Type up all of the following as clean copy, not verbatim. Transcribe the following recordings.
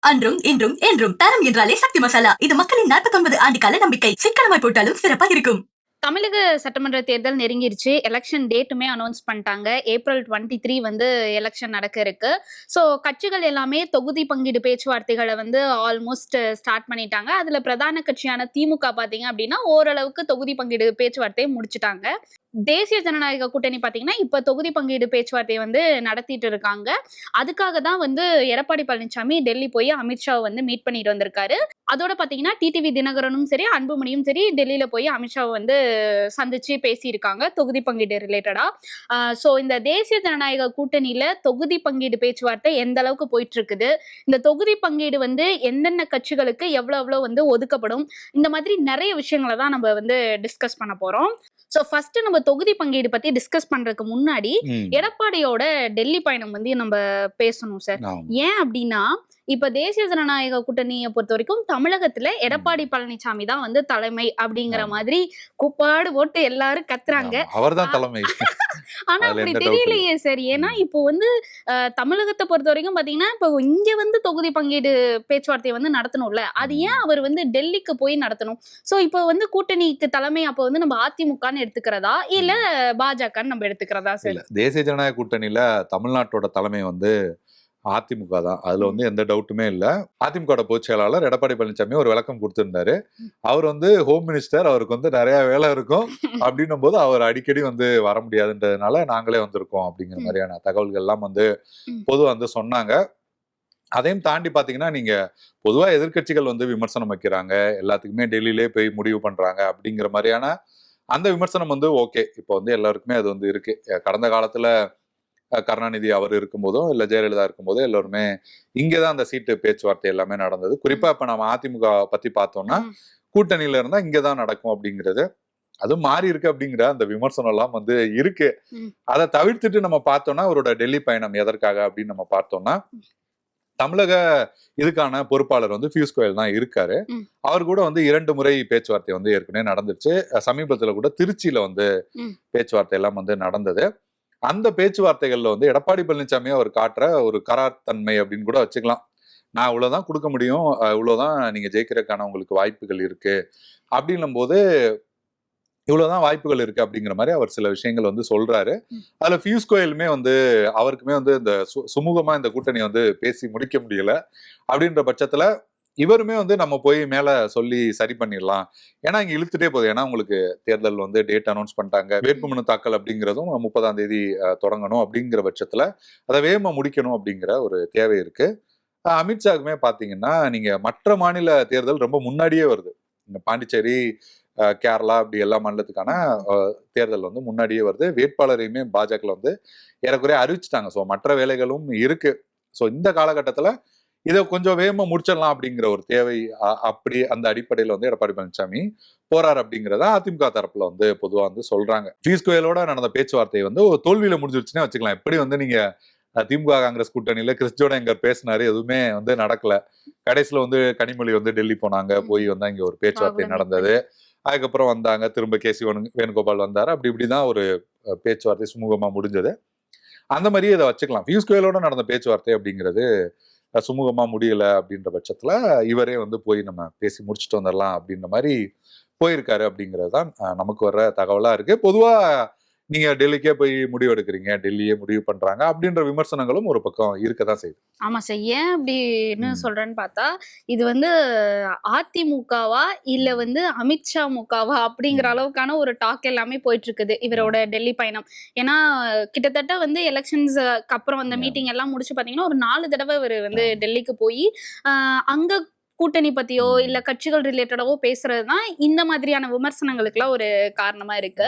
அன்றும் இன்றும் என்றும் தரம் என்றாலே சக்தி மசாலா. இது மக்களின் 49 ஆண்டு கால நம்பிக்கை. சிக்கனமாய் போட்டாலும் சிறப்பா இருக்கும். தமிழக சட்டமன்ற தேர்தல் நெருங்கிருச்சு. எலக்ஷன் டேட்டுமே அனௌன்ஸ் பண்ணிட்டாங்க. ஏப்ரல் 23 வந்து எலக்ஷன் நடக்க இருக்கு. ஸோ கட்சிகள் எல்லாமே தொகுதி பங்கீடு பேச்சுவார்த்தைகள வந்து ஆல்மோஸ்ட் ஸ்டார்ட் பண்ணிட்டாங்க. அதுல பிரதான கட்சியான திமுக பார்த்தீங்க அப்படின்னா, ஓரளவுக்கு தொகுதி பங்கீடு பேச்சுவார்த்தைய முடிச்சுட்டாங்க. தேசிய ஜனநாயக கூட்டணி பார்த்தீங்கன்னா, இப்ப தொகுதி பங்கீடு பேச்சுவார்த்தைய வந்து நடத்திட்டு இருக்காங்க. அதுக்காக தான் வந்து எடப்பாடி பழனிசாமி டெல்லி போய் அமித்ஷாவ வந்து மீட் பண்ணிட்டு வந்திருக்காரு. அதோட பார்த்தீங்கன்னா, டிடிவி தினகரனும் சரி, அன்புமணியும் சரி டெல்லியில போய் அமித்ஷாவ வந்து சந்திச்சு பேசியிருக்காங்க தொகுதி பங்கீடு ரிலேட்டடா. ஸோ இந்த தேசிய ஜனநாயக கூட்டணியில தொகுதி பங்கீடு பேச்சுவார்த்தை எந்த அளவுக்கு போயிட்டு இருக்குது, இந்த தொகுதி பங்கீடு வந்து எந்தெந்த கட்சிகளுக்கு எவ்வளவு எவ்வளவு வந்து ஒதுக்கப்படும், இந்த மாதிரி நிறைய விஷயங்களை தான் நம்ம வந்து டிஸ்கஸ் பண்ண போறோம். ஸோ ஃபர்ஸ்ட் நம்ம தொகுதி பங்கீடு பத்தி டிஸ்கஸ் பண்றதுக்கு முன்னாடி எடப்பாடியோட டெல்லி பயணம் வந்து நம்ம பேசணும் சார். ஏன் அப்படின்னா, இப்ப தேசிய ஜனநாயக கூட்டணியை பொறுத்த வரைக்கும் தமிழகத்துல எடப்பாடி பழனிசாமி தான் வந்து தலைமை அப்படிங்கிற மாதிரி கூப்பாடு போட்டு எல்லாரும் கத்துறாங்க. அவர்தான் தலைமை. ஆனா அப்படி தெரியலையே சார். ஏன்னா இப்போ வந்து தமிழகத்தை பொறுத்த வரைக்கும் பாத்தீங்கன்னா, இப்போ இங்க வந்து தொகுதி பங்கீடு பேச்சுவார்த்தையை வந்து நடத்தணும்ல, அது ஏன் அவர் வந்து டெல்லிக்கு போய் நடத்தணும்? சோ இப்போ வந்து கூட்டணிக்கு தலைமை அப்ப வந்து நம்ம அதிமுகன்னு எடுத்துக்கிறதா இல்ல பாஜகன்னு நம்ம எடுத்துக்கிறதா சார்? தேசிய ஜனநாயக கூட்டணியில தமிழ்நாட்டோட தலைமை வந்து அதிமுக தான். அதுல வந்து எந்த டவுட்டுமே இல்ல. அதிமுக பொதுச் செயலாளர் எடப்பாடி பழனிசாமி ஒரு விளக்கம் கொடுத்திருந்தாரு. அவர் வந்து ஹோம் மினிஸ்டர், அவருக்கு வந்து நிறைய வேலை இருக்கும். அப்படின்னும் போது அவர் அடிக்கடி வந்து வர முடியாதுன்றதுனால நாங்களே வந்திருக்கோம் அப்படிங்கிற மாதிரியான தகவல்கள் எல்லாம் வந்து பொதுவா வந்து சொன்னாங்க. அதையும் தாண்டி பாத்தீங்கன்னா, நீங்க பொதுவா எதிர்க்கட்சிகள் வந்து விமர்சனம் வைக்கிறாங்க, எல்லாத்துக்குமே டெல்லியிலே போய் முடிவு பண்றாங்க அப்படிங்கிற மாதிரியான அந்த விமர்சனம் வந்து ஓகே. இப்போ வந்து எல்லாருக்குமே அது வந்து இருக்கு. கடந்த காலத்துல கருணாநிதி அவர் இருக்கும்போதும் இல்ல ஜெயலலிதா இருக்கும்போதோ எல்லாருமே இங்கதான் அந்த சீட்டு பேச்சுவார்த்தை எல்லாமே நடந்தது. குறிப்பா இப்ப நம்ம அதிமுக பத்தி பார்த்தோம்னா, கூட்டணியில இருந்தா இங்கதான் நடக்கும் அப்படிங்கிறது அது மாறி இருக்கு அப்படிங்கிற அந்த விமர்சனம் எல்லாம் வந்து இருக்கு. அதை தவிர்த்துட்டு நம்ம பார்த்தோம்னா அவரோட டெல்லி பயணம் எதற்காக அப்படின்னு நம்ம பார்த்தோம்னா, தமிழக இதுக்கான பொறுப்பாளர் வந்து பியூஷ் கோயல் தான் இருக்காரு. அவர் கூட வந்து 2 முறை பேச்சுவார்த்தை வந்து ஏற்கனவே நடந்துருச்சு. சமீபத்துல கூட திருச்சியில வந்து பேச்சுவார்த்தை எல்லாம் வந்து நடந்தது. அந்த பேச்சுவார்த்தைகள்ல வந்து எடப்பாடி பழனிசாமி அவர் காட்டுற ஒரு கரார் தன்மை அப்படின்னு கூட வச்சுக்கலாம். நான் இவ்வளவுதான் கொடுக்க முடியும், இவ்வளவுதான் நீங்க ஜெயிக்கிறதுக்கான உங்களுக்கு வாய்ப்புகள் இருக்கு அப்படின்னும் போது இவ்வளவுதான் வாய்ப்புகள் இருக்கு அப்படிங்கிற மாதிரி அவர் சில விஷயங்கள் வந்து சொல்றாரு. அதுல பியூஷ் கோயலுமே வந்து அவருக்குமே வந்து இந்த சுமூகமா இந்த கூட்டணி வந்து பேசி முடிக்க முடியல அப்படின்ற பட்சத்துல இவருமே வந்து நம்ம போய் மேல சொல்லி சரி பண்ணிடலாம். ஏன்னா இங்க இழுத்துட்டே போகுது. ஏன்னா உங்களுக்கு தேர்தல் வந்து டேட் அனௌன்ஸ் பண்ணிட்டாங்க. வேட்புமனு தாக்கல் அப்படிங்கிறதும் 30ஆம் தேதி தொடங்கணும் அப்படிங்கிற பட்சத்துல அதை வேகமா முடிக்கணும் அப்படிங்கிற ஒரு தேவை இருக்கு. அமித்ஷாக்குமே பாத்தீங்கன்னா, நீங்க மற்ற மாநில தேர்தல் ரொம்ப முன்னாடியே வருது. இந்த பாண்டிச்சேரி, கேரளா அப்படி எல்லா மாநிலத்துக்கான தேர்தல் வந்து முன்னாடியே வருது. வேட்பாளரையுமே பாஜக வந்து ஏறக்குறைய அறிவிச்சுட்டாங்க. ஸோ மற்ற வேலைகளும் இருக்கு. ஸோ இந்த காலகட்டத்துல இதை கொஞ்சம் வேகமா முடிச்சிடலாம் அப்படிங்கிற ஒரு தேவை, அப்படி அந்த அடிப்படையில வந்து எடப்பாடி பழனிசாமி போறாரு அப்படிங்கிறத அதிமுக தரப்புல வந்து பொதுவா வந்து சொல்றாங்க. பியூஷ் கோயலோட நடந்த பேச்சுவார்த்தை வந்து ஒரு தோல்வியில முடிஞ்சிருச்சுன்னே வச்சுக்கலாம். எப்படி வந்து நீங்க திமுக காங்கிரஸ் கூட்டணியில கிறிஸ்டியோட எங்க பேசினாரு, எதுவுமே வந்து நடக்கல. கடைசியில வந்து கனிமொழி வந்து டெல்லி போனாங்க, போய் வந்து இங்க ஒரு பேச்சுவார்த்தை நடந்தது. அதுக்கப்புறம் வந்தாங்க, திரும்ப கேசி வேணுகோபால் வந்தாரு. அப்படி இப்படிதான் ஒரு பேச்சுவார்த்தை சுமூகமா முடிஞ்சது. அந்த மாதிரியே இதை வச்சுக்கலாம். பியூஷ் கோயலோட நடந்த பேச்சுவார்த்தை அப்படிங்கிறது சுமூகமா முடியல அப்படின்ற பட்சத்துல இவரே வந்து போய் நம்ம பேசி முடிச்சுட்டு வந்துடலாம் அப்படின்ற மாதிரி போயிருக்காரு அப்படிங்கிறது தான் நமக்கு வர்ற தகவலா இருக்கு. பொதுவா நீங்க டெல்லிக்கே போய் முடிவு எடுக்கிறீங்க, டெல்லியே முடிவு பண்றாங்க அப்படின்ற விமர்சனங்களும் ஒரு பக்கம் இருக்கதான் செய்யுது. ஆமா சார். ஏன் அப்படின்னு சொல்றேன்னு பார்த்தா, இது வந்து அதிமுகவா இல்ல வந்து அமித்ஷா முகவா அப்படிங்கிற அளவுக்கான ஒரு டாக் எல்லாமே போயிட்டு இருக்குது இவரோட டெல்லி பயணம். ஏன்னா கிட்டத்தட்ட வந்து எலெக்ஷன்ஸ்க்கு அப்புறம் அந்த மீட்டிங் எல்லாம் முடிச்சு பாத்தீங்கன்னா ஒரு 4 தடவை இவர் வந்து டெல்லிக்கு போய் அங்க கூட்டணி பத்தியோ இல்ல கட்சிகள் ரிலேட்டடாவோ பேசுறதுதான் இந்த மாதிரியான விமர்சனங்களுக்குலாம் ஒரு காரணமா இருக்கு.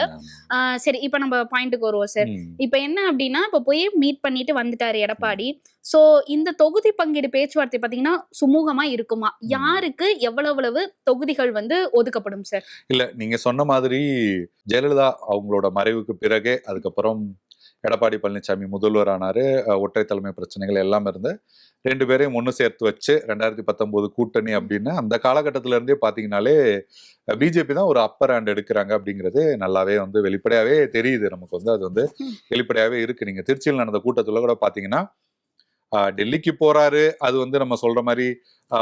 சரி, இப்ப நம்ம பாயிண்ட்டுக்கு வருவோம் சார். இப்ப என்ன அப்படின்னா, இப்ப போய் மீட் பண்ணிட்டு வந்துட்டாரு எடப்பாடி. சோ இந்த தொகுதி பங்கீடு பேச்சுவார்த்தை பாத்தீங்கன்னா சுமூகமா இருக்குமா? யாருக்கு எவ்வளவு தொகுதிகள் வந்து ஒதுக்கப்படும் சார்? இல்ல, நீங்க சொன்ன மாதிரி ஜெயலலிதா அவங்களோட மறைவுக்கு பிறகே அதுக்கப்புறம் எடப்பாடி பழனிசாமி முதல்வர் ஆனாரு. ஒற்றை தலைமை பிரச்சனைகள் எல்லாம் இருந்து 2 பேரையும் ஒண்ணு சேர்த்து வச்சு 2019 கூட்டணி அப்படின்னு அந்த காலகட்டத்தில இருந்தே பாத்தீங்கன்னாலே பிஜேபி தான் ஒரு அப்பர் ஹேண்ட் எடுக்கிறாங்க அப்படிங்கிறது நல்லாவே வந்து வெளிப்படையாவே தெரியுது. நமக்கு வந்து அது வந்து வெளிப்படையாவே இருக்கு. நீங்க திருச்சியில் நடந்த கூட்டத்துல கூட பாத்தீங்கன்னா, டெல்லிக்கு போறாரு, அது வந்து நம்ம சொல்ற மாதிரி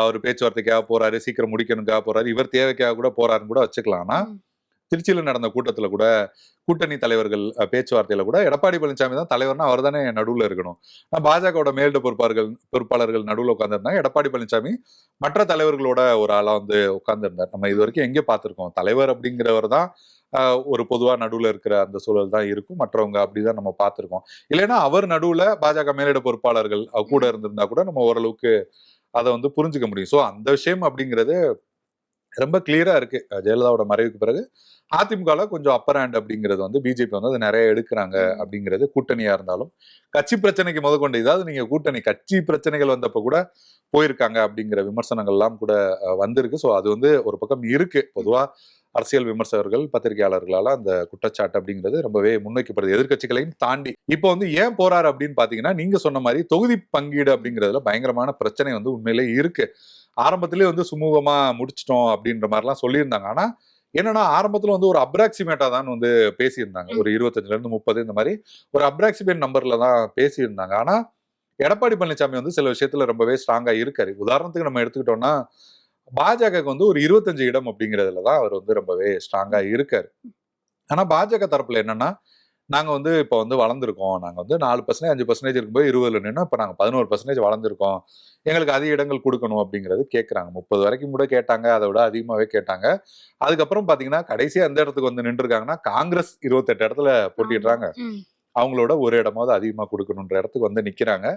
ஒரு பேச்சுவார்த்தைக்காக போறாரு, சீக்கிரம் முடிக்கணுக்காக போறாரு, இவர் தேவைக்காக கூட போறாருன்னு கூட வச்சுக்கலாம். ஆனா திருச்சியில நடந்த கூட்டத்துல கூட கூட்டணி தலைவர்கள் பேச்சுவார்த்தையில கூட எடப்பாடி பழனிசாமி தான் தலைவர்னா அவர் தானே நடுவுல இருக்கணும். பாஜகவோட மேலிட பொறுப்பாளர்கள் நடுவுல உட்கார்ந்துருந்தாங்க. எடப்பாடி பழனிசாமி மற்ற தலைவர்களோட ஒரு ஆளா வந்து உட்கார்ந்துருந்தார். நம்ம இது வரைக்கும் எங்கே பார்த்திருக்கோம்? தலைவர் அப்படிங்கிறவர் தான் ஒரு பொதுவா நடுவுல இருக்கிற அந்த சூழல் தான் இருக்கும். மற்றவங்க அப்படிதான் நம்ம பார்த்திருக்கோம். இல்லைன்னா அவர் நடுவுல பாஜக மேலிட பொறுப்பாளர்கள் கூட இருந்திருந்தா கூட நம்ம ஓரளவுக்கு அதை வந்து புரிஞ்சுக்க முடியும். சோ அந்த விஷயம் அப்படிங்கிறது ரொம்ப கிளியரா இருக்கு. ஜெயலலிதாவோட மறைவுக்கு பிறகு அதிமுகல கொஞ்சம் அப்பர் ஹேண்ட் அப்படிங்கிறது வந்து பிஜேபி வந்து அது நிறைய எடுக்கிறாங்க அப்படிங்கிறது, கூட்டணியா இருந்தாலும் கட்சி பிரச்சனைக்கு முதற்கொண்டு, இதாவது நீங்க கூட்டணி கட்சி பிரச்சனைகள் வந்தப்ப கூட போயிருக்காங்க அப்படிங்கிற விமர்சனங்கள் எல்லாம் கூட வந்திருக்கு. சோ அது வந்து ஒரு பக்கம் இருக்கு. பொதுவா அரசியல் விமர்சகர்கள், பத்திரிகையாளர்களால அந்த குற்றச்சாட்டு அப்படிங்கிறது ரொம்பவே முன்வைக்கப்படுது, எதிர்க்கட்சிகளையும் தாண்டி. இப்போ வந்து ஏன் போறாரு அப்படின்னு பாத்தீங்கன்னா, நீங்க சொன்ன மாதிரி தொகுதி பங்கீடு அப்படிங்கிறதுல பயங்கரமான பிரச்சனை வந்து உண்மையிலே இருக்கு. ஆரம்பத்திலேயே வந்து சுமூகமா முடிச்சிட்டோம் அப்படின்ற மாதிரிலாம் சொல்லியிருந்தாங்க. ஆனா என்னன்னா, ஆரம்பத்துல வந்து ஒரு அப்ராக்சிமேட்டா தான் வந்து பேசியிருந்தாங்க. ஒரு 25ல இருந்து 30 இந்த மாதிரி ஒரு அப்ராக்சிமேட் நம்பர்ல தான் பேசியிருந்தாங்க. ஆனா எடப்பாடி பழனிசாமி வந்து சில விஷயத்துல ரொம்பவே ஸ்ட்ராங்கா இருக்காரு. உதாரணத்துக்கு நம்ம எடுத்துக்கிட்டோம்னா, பாஜகவுக்கு வந்து ஒரு 25 இடம் அப்படிங்கிறதுல தான் அவர் வந்து ரொம்பவே ஸ்ட்ராங்கா இருக்காரு. ஆனா பாஜக தரப்புல என்னன்னா, நாங்க வந்து இப்ப வந்து வளர்ந்துருக்கோம். நாங்க வந்து 4% 5% இருக்கும்போது 20ல நின்னோம். இப்ப நாங்க 11% வளர்ந்துருக்கோம். எங்களுக்கு அதிக இடங்கள் குடுக்கணும் அப்படிங்கிறது கேட்கறாங்க. 30 வரைக்கும் கூட கேட்டாங்க. அதை விட அதிகமாவே கேட்டாங்க. அதுக்கப்புறம் பாத்தீங்கன்னா, கடைசியா எந்த இடத்துக்கு வந்து நின்றுருக்காங்கன்னா, காங்கிரஸ் 28 இடத்துல போட்டிடுறாங்க. அவங்களோட ஒரு இடமாவது அதிகமா கொடுக்கணுன்ற இடத்துக்கு வந்து நிக்கிறாங்க.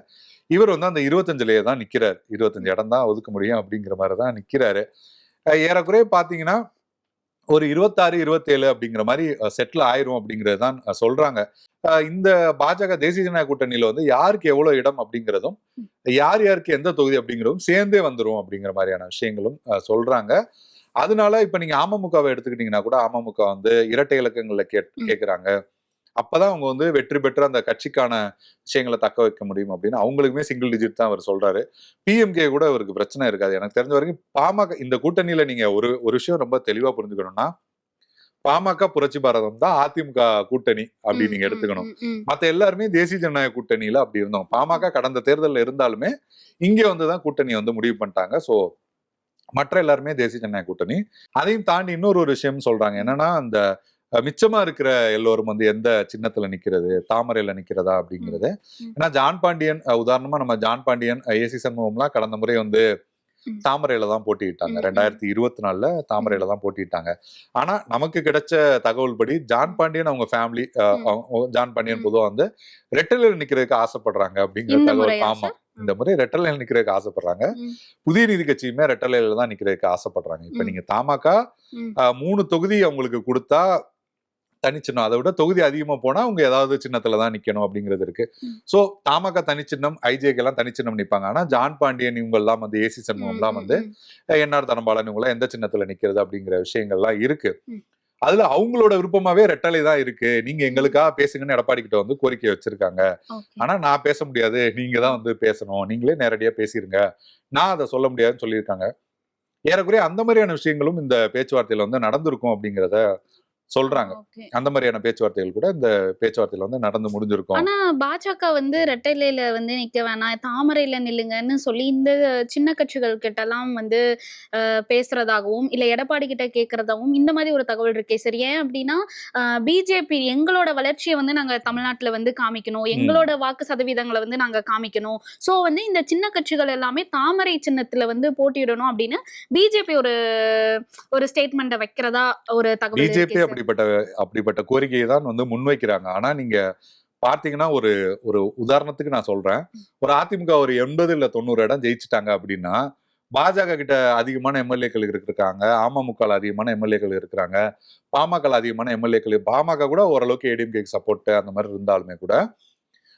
இவர் வந்து அந்த 25லயே தான் நிக்கிறாரு. 25 இடம் தான் ஒதுக்க முடியும் அப்படிங்கிற மாதிரிதான் நிக்கிறாரு. ஏறக்குறைய பாத்தீங்கன்னா ஒரு 26, 27 அப்படிங்கிற மாதிரி செட்டில் ஆயிரும் அப்படிங்கிறது தான் சொல்றாங்க. இந்த பாஜக தேசிய ஜனநாயக கூட்டணியில வந்து யாருக்கு எவ்வளவு இடம் அப்படிங்கிறதும், யார் யாருக்கு எந்த தொகுதி அப்படிங்கிறதும் சேர்ந்தே வந்துரும் அப்படிங்கிற மாதிரியான விஷயங்களும் சொல்றாங்க. அதனால இப்ப நீங்க அமமுகவை எடுத்துக்கிட்டீங்கன்னா கூட, அமமுக வந்து இரட்டை இலக்கங்கள்ல கேட்கிறாங்க. அப்பதான் அவங்க வந்து வெற்றி பெற்று அந்த கட்சிக்கான விஷயங்களை தக்க வைக்க முடியும் அப்படின்னு அவங்களுக்குமே சிங்கிள் டிஜிட் தான் அவர் சொல்றாரு. பிஎம்கே கூட அவருக்கு பிரச்சனை இருக்காது. எனக்கு தெரிஞ்ச வரைக்கும் பாமக இந்த கூட்டணியில நீங்க ஒரு விஷயம் ரொம்ப தெளிவா புரிஞ்சுக்கணும்னா, பாமக புரட்சி பாரதம் தான் அதிமுக கூட்டணி அப்படின்னு நீங்க எடுத்துக்கணும். மத்த எல்லாருமே தேசிய ஜனநாயக கூட்டணியில அப்படி இருந்தோம். பாமக கடந்த தேர்தலில் இருந்தாலுமே இங்க வந்துதான் கூட்டணி வந்து முடிவு பண்ணிட்டாங்க. சோ மற்ற எல்லாருமே தேசிய ஜனநாயக கூட்டணி. அதையும் தாண்டி இன்னொரு விஷயம் சொல்றாங்க. என்னன்னா, அந்த மிச்சமா இருக்கிற எல்லோரும் வந்து எந்த சின்னத்துல நிக்கிறது, தாமரையில நிக்கிறதா அப்படிங்கிறது. ஏன்னா ஜான் பாண்டியன், உதாரணமா நம்ம ஜான் பாண்டியன், ஏசி சண்முகம்லாம் கடந்த முறை வந்து தாமரையில தான் போட்டியிட்டாங்க. 2024ல தாமரையில தான் போட்டியிட்டாங்க. ஆனா நமக்கு கிடைச்ச தகவல் படி ஜான் பாண்டியன் அவங்க ஃபேமிலி, ஜான் பாண்டியன் பொதுவா வந்து ரெட்டலையில நிக்கிறதுக்கு ஆசைப்படுறாங்க அப்படிங்கிற தகவல். ஆமா, இந்த முறை ரெட்டலையில நிக்கிறதுக்கு ஆசைப்படுறாங்க. புதிய நீதி கட்சியுமே ரெட்டலையில தான் நிக்கிறதுக்கு ஆசைப்படுறாங்க. இப்ப நீங்க தமாக 3 தொகுதி அவங்களுக்கு கொடுத்தா தனிச்சின்னம், அதை விட தொகுதி அதிகமா போனா அவங்க ஏதாவது சின்னத்துலதான் நிக்கணும் அப்படிங்கிறது இருக்கு. சோ தமாக தனிச்சின்னம், ஐஜேக்கு எல்லாம் தனிச்சின்னம் நிப்பாங்க. ஆனா ஜான் பாண்டியன் இவங்க எல்லாம் வந்து, ஏசி சண்முகம் எல்லாம் வந்து, என்ஆர் தனபாலன் இவங்க எல்லாம் எந்த சின்னத்துல நிக்கிறது அப்படிங்கிற விஷயங்கள்லாம் இருக்கு. அதுல அவங்களோட விருப்பமாவே ரெட்டலை தான் இருக்கு. நீங்க எங்களுக்காக பேசுங்கன்னு எடப்பாடி கிட்ட வந்து கோரிக்கை வச்சிருக்காங்க. ஆனா நான் பேச முடியாது, நீங்க தான் வந்து பேசணும், நீங்களே நேரடியா பேசிருங்க, நான் அதை சொல்ல முடியாதுன்னு சொல்லியிருக்காங்க. ஏறக்குறைய அந்த மாதிரியான விஷயங்களும் இந்த பேச்சுவார்த்தையில வந்து நடந்திருக்கும் அப்படிங்கிறத சொல்றாங்க. அந்த மாதிரியான பேச்சுவார்த்தைகள் கூட இந்த பேச்சுவார்த்தையில வந்து நடந்து முடிஞ்சிருக்கும். ஆனா பாஜக வந்து ரெட்டையில வந்து நிக்க வேணாம், தாமரையில நில்லுங்கன்னு சொல்லி இந்த சின்ன கட்சிகள் கிட்ட எல்லாம் வந்து பேசுறதாகவும், இல்ல எடப்பாடி கிட்ட கேட்கறதாகவும் இந்த மாதிரி ஒரு தகவல் இருக்கே. சரி, ஏன் அப்படின்னா பிஜேபி எங்களோட வளர்ச்சியை வந்து நாங்க தமிழ்நாட்டுல வந்து காமிக்கணும், எங்களோட வாக்கு சதவீதங்களை வந்து நாங்க காமிக்கணும். சோ வந்து இந்த சின்ன கட்சிகள் எல்லாமே தாமரை சின்னத்துல வந்து போட்டியிடணும் அப்படின்னு பிஜேபி ஒரு ஸ்டேட்மெண்ட்டை வைக்கிறதா ஒரு தகவல். பிஜேபி அப்படிப்பட்ட கோரிக்கையை தான் வந்து முன்வைக்கிறாங்க. ஆனா நீங்க பார்த்தீங்கன்னா, ஒரு உதாரணத்துக்கு நான் சொல்றேன். ஒரு அதிமுக ஒரு 80 இல்ல 90 இடம் ஜெயிச்சுட்டாங்க அப்படின்னா, பாஜக கிட்ட அதிகமான எம்எல்ஏக்கள் இருக்காங்க, அமமுக அதிகமான எம்எல்ஏக்கள் இருக்கிறாங்க, பாமக அதிகமான எம்எல்ஏக்கள், பாமக கூட ஓரளவுக்கு ஏடிஎம்கேக்கு சப்போர்ட் அந்த மாதிரி இருந்தாலுமே கூட,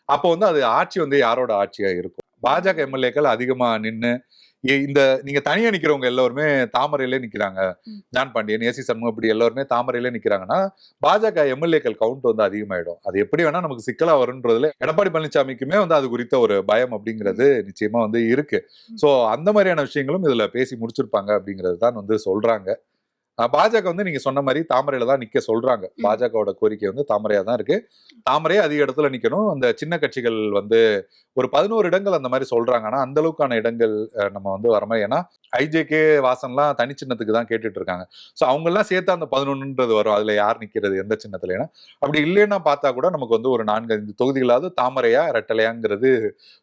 அப்போ வந்து அது ஆட்சி வந்து யாரோட ஆட்சியா இருக்கும்? பாஜக எம்எல்ஏக்கள் அதிகமா நின்னு இந்த நீங்க தனியா நிக்கிறவங்க எல்லாருமே தாமரையிலே நிக்கிறாங்க. ஜான் பாண்டியன், ஏசி சண்முகம் இப்படி எல்லாருமே தாமரையிலே நிக்கிறாங்கன்னா, பாஜக எம்எல்ஏக்கள் கவுண்ட் வந்து அதிகமாயிடும். அது எப்படி வேணா நமக்கு சிக்கலா வரும்ன்றதுல எடப்பாடி பழனிசாமிக்குமே வந்து அது குறித்த ஒரு பயம் அப்படிங்கிறது நிச்சயமா வந்து இருக்கு. சோ அந்த மாதிரியான விஷயங்களும் இதுல பேசி முடிச்சிருப்பாங்க அப்படிங்கிறது தான் வந்து சொல்றாங்க. பாஜக வந்து நீங்க சொன்ன மாதிரி தாமரையில தான் நிக்க சொல்றாங்க. பாஜகவோட கோரிக்கை வந்து தாமரையா தான் இருக்கு. தாமரையே அதிக இடத்துல நிக்கணும். அந்த சின்ன கட்சிகள் வந்து ஒரு 11 இடங்கள் அந்த மாதிரி சொல்றாங்க. ஆனா அந்த அளவுக்கான இடங்கள் நம்ம வந்து வர மாதிரி, ஏன்னா ஐஜேகே வாசன்லாம் தனி சின்னத்துக்கு தான் கேட்டுட்டு இருக்காங்க. ஸோ அவங்க எல்லாம் சேர்த்து அந்த 11ன்றது வரும். அதுல யார் நிக்கிறது எந்த சின்னத்துல, ஏன்னா அப்படி இல்லைன்னா பார்த்தா கூட நமக்கு வந்து ஒரு 4-5 தொகுதிகளாவது தாமரையா ரெட்டலையாங்கிறது